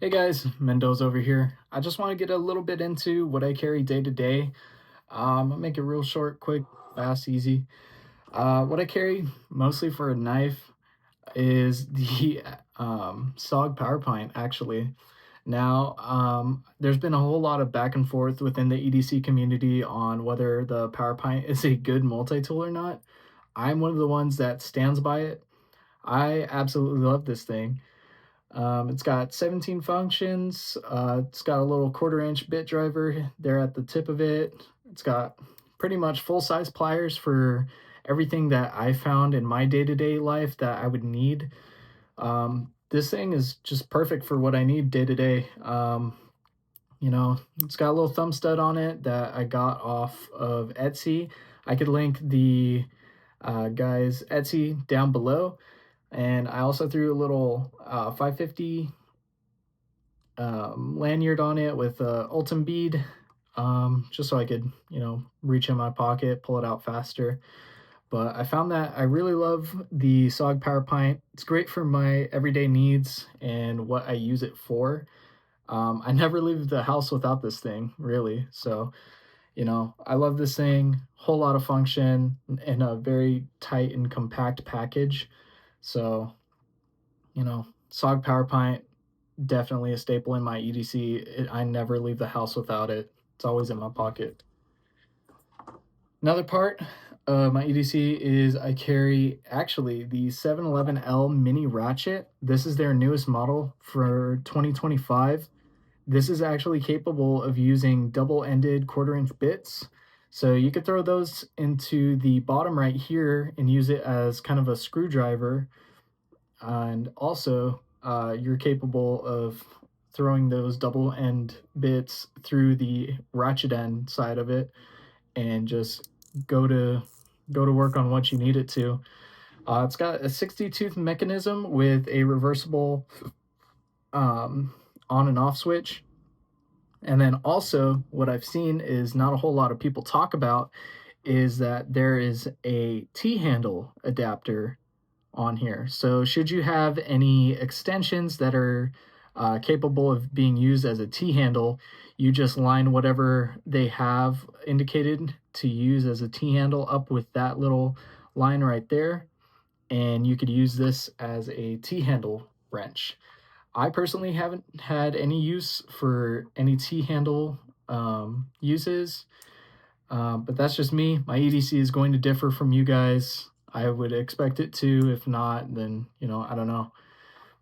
Hey guys, Mendoza over here. I just want to get a little bit into what I carry day to day. I'll make it real short, quick, fast, easy. What I carry mostly for a knife is the SOG Power Pint, actually. Now, there's been a whole lot of back and forth within the EDC community on whether the Power Pint is a good multi-tool or not. I'm one of the ones that stands by it. I absolutely love this thing. It's got 17 functions. It's got a little 1/4 inch bit driver there at the tip of it. It's got pretty much full size pliers for everything that I found in my day to day life that I would need. This thing is just perfect for what I need day to day. It's got a little thumb stud on it that I got off of Etsy. I could link the guy's Etsy down below. And I also threw a little 550 lanyard on it with a Ultim bead, just so I could, reach in my pocket, pull it out faster. But I found that I really love the SOG Power Pint. It's great for my everyday needs and what I use it for. I never leave the house without this thing, really. So, I love this thing. Whole lot of function in a very tight and compact package. So, SOG Power Pint, definitely a staple in my EDC. I never leave the house without it. It's always in my pocket. Another part of my EDC is I carry actually the 711L Mini Ratchet. This is their newest model for 2025. This is actually capable of using double-ended 1/4 inch bits. So you could throw those into the bottom right here and use it as kind of a screwdriver, and also you're capable of throwing those double end bits through the ratchet end side of it and just go to go to work on what you need it to. It's got a 60 tooth mechanism with a reversible on and off switch. And then also, what I've seen is not a whole lot of people talk about is that there is a T handle adapter on here. So should you have any extensions that are capable of being used as a T-handle, you just line whatever they have indicated to use as a T-handle up with that little line right there, and you could use this as a T-handle wrench. I personally haven't had any use for any T-handle uses, but that's just me. My EDC is going to differ from you guys. I would expect it to. If not, then, I don't know.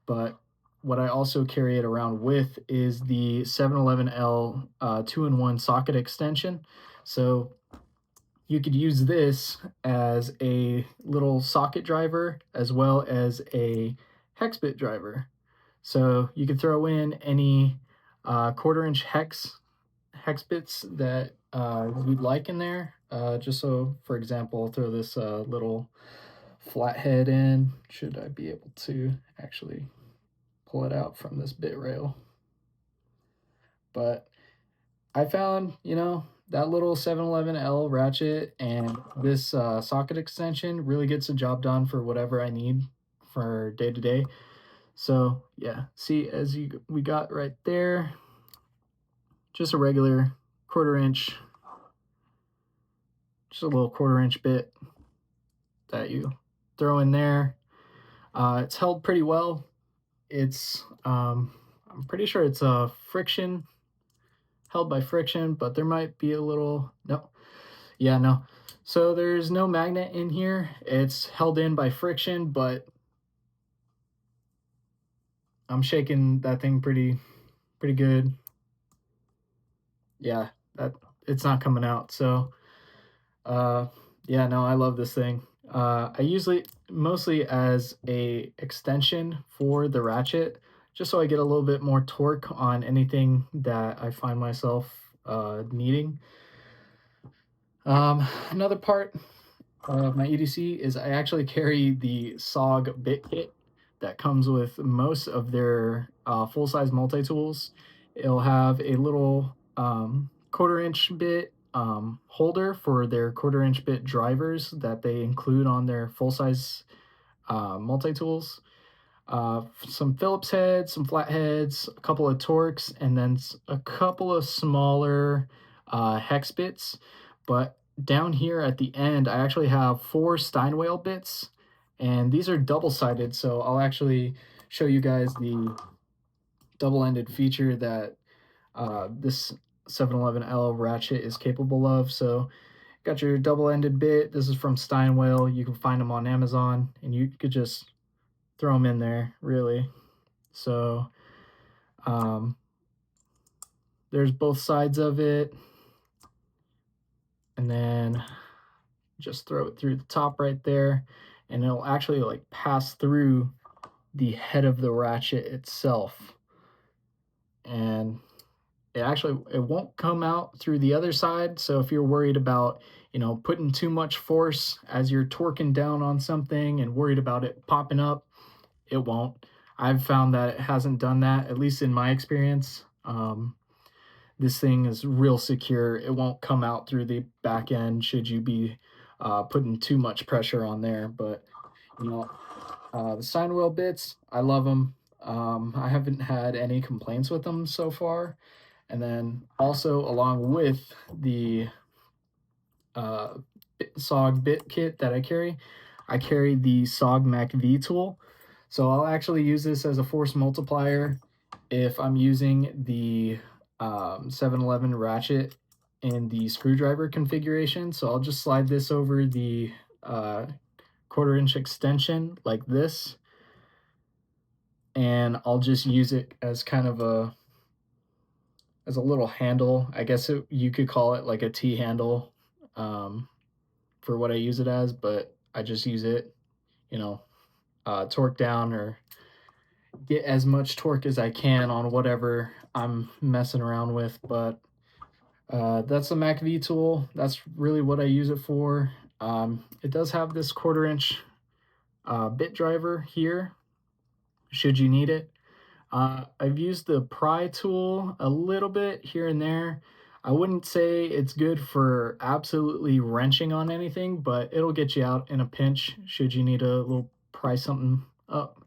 But what I also carry it around with is the 711L 2-in-1 socket extension. So you could use this as a little socket driver as well as a hex bit driver. So you could throw in any 1/4 inch hex bits that you'd like in there. Just so, for example, I'll throw this little flathead in. Should I be able to actually pull it out from this bit rail? But I found, that little 711L ratchet and this socket extension really gets the job done for whatever I need for day to day. So yeah, see, we got right there, just a regular 1/4 inch, just a little 1/4 inch bit that you throw in there. It's held pretty well. It's I'm pretty sure it's a friction, held by friction, but there might be a little, no, yeah, no. So there's no magnet in here. It's held in by friction, but I'm shaking that thing pretty good. Yeah, that it's not coming out. So uh yeah, no, I love this thing. I usually mostly as a extension for the ratchet, just so I get a little bit more torque on anything that I find myself needing. Another part of my EDC is I actually carry the SOG bit kit that comes with most of their full-size multi-tools. It'll have a little 1/4 inch bit holder for their 1/4 inch bit drivers that they include on their full-size multi-tools. some Phillips heads, some flatheads, a couple of Torques, and then a couple of smaller hex bits. But down here at the end, I actually have 4 Steinway bits, and these are double-sided, so I'll actually show you guys the double-ended feature that this 711L ratchet is capable of. So got your double-ended bit. This is from Steinway. You can find them on Amazon, and you could just throw them in there, really. So there's both sides of it, and then just throw it through the top right there, and it'll actually like pass through the head of the ratchet itself, and it won't come out through the other side. So if you're worried about, you know, putting too much force as you're torquing down on something and worried about it popping up, it won't. I've found that it hasn't done that, at least in my experience. This thing is real secure. It won't come out through the back end should you be putting too much pressure on there. But, you know, the Steinway bits, I love them. I haven't had any complaints with them so far. And then also along with the SOG bit kit that I carry the SOG MACV tool. So I'll actually use this as a force multiplier if I'm using the 711 ratchet in the screwdriver configuration. So I'll just slide this over the 1/4-inch extension like this, and I'll just use it as kind of a little handle. I guess you could call it like a T-handle for what I use it as, but I just use it, you know, torque down or get as much torque as I can on whatever I'm messing around with. But that's the MACV tool. That's really what I use it for. It does have this 1/4-inch bit driver here, should you need it. I've used the pry tool a little bit here and there. I wouldn't say it's good for absolutely wrenching on anything, but it'll get you out in a pinch should you need a little pry something up.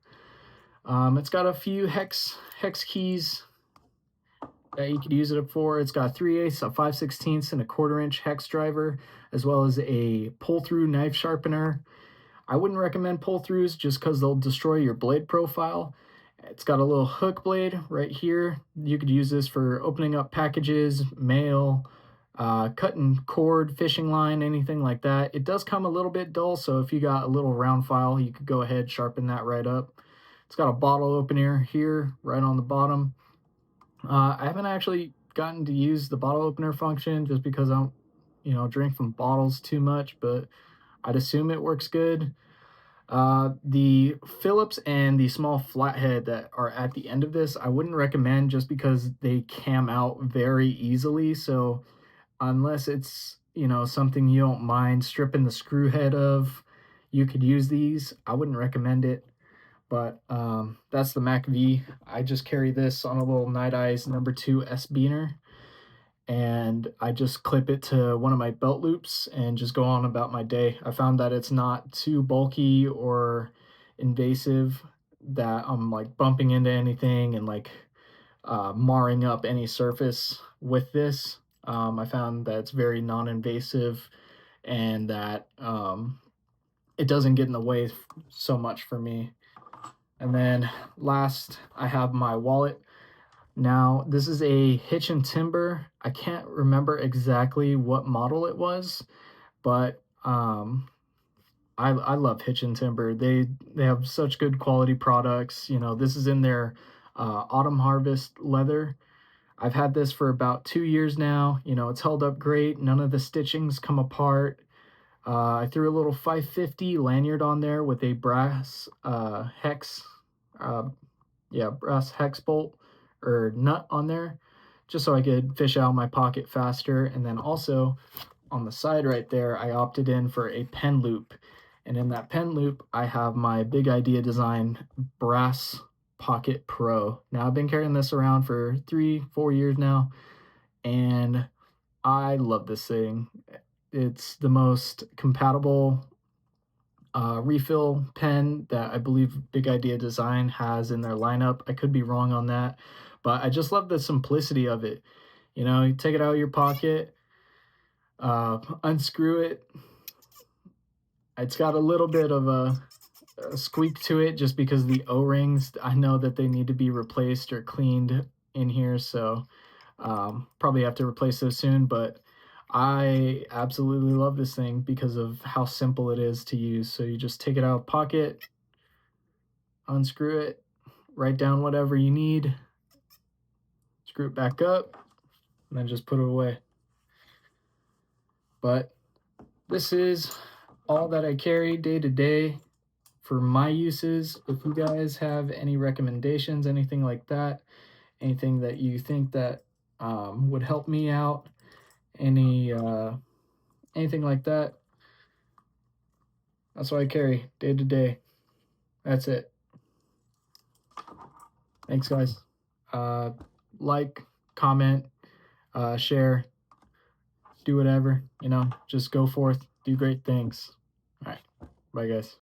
It's got a few hex keys that you could use it for. It's got 3/8, a 5/16, and a 1/4-inch hex driver, as well as a pull-through knife sharpener. I wouldn't recommend pull-throughs just because they'll destroy your blade profile. It's got a little hook blade right here. You could use this for opening up packages, mail, cutting cord, fishing line, anything like that. It does come a little bit dull, so if you got a little round file, you could go ahead, sharpen that right up. It's got a bottle opener here, right on the bottom. I haven't actually gotten to use the bottle opener function just because I don't, you know, drink from bottles too much, but I'd assume it works good. The Phillips and the small flathead that are at the end of this, I wouldn't recommend just because they cam out very easily. So unless it's, you know, something you don't mind stripping the screw head of, you could use these. I wouldn't recommend it. But that's the MACV. I just carry this on a little Night Eyes #2 S beaner, and I just clip it to one of my belt loops and just go on about my day. I found that it's not too bulky or invasive that I'm like bumping into anything and like marring up any surface with this. I found that it's very non-invasive and that it doesn't get in the way so much for me. And then last, I have my wallet. Now, this is a Hitch and Timber. I can't remember exactly what model it was, but I love Hitch and Timber. They have such good quality products. You know, this is in their autumn harvest leather. I've had this for about 2 years now. You know, it's held up great. None of the stitchings come apart. I threw a little 550 lanyard on there with a brass hex, brass hex bolt or nut on there, just so I could fish out of my pocket faster. And then also on the side right there, I opted in for a pen loop. And in that pen loop, I have my Big Idea Design Brass Pocket Pro. Now, I've been carrying this around for 3-4 years now, and I love this thing. It's the most compatible refill pen that I believe Big Idea Design has in their lineup. I could be wrong on that, but I just love the simplicity of it. You know, you take it out of your pocket, unscrew it. It's got a little bit of a squeak to it just because the O-rings, I know that they need to be replaced or cleaned in here, so probably have to replace those soon, but I absolutely love this thing because of how simple it is to use. So you just take it out of pocket, unscrew it, write down whatever you need, screw it back up, and then just put it away. But this is all that I carry day to day for my uses. If you guys have any recommendations, anything like that, anything that you think that would help me out, anything like that, that's what I carry day to day. That's it. Thanks, guys. Like, comment, share, do whatever, you know, just go forth, do great things. All right. Bye, guys.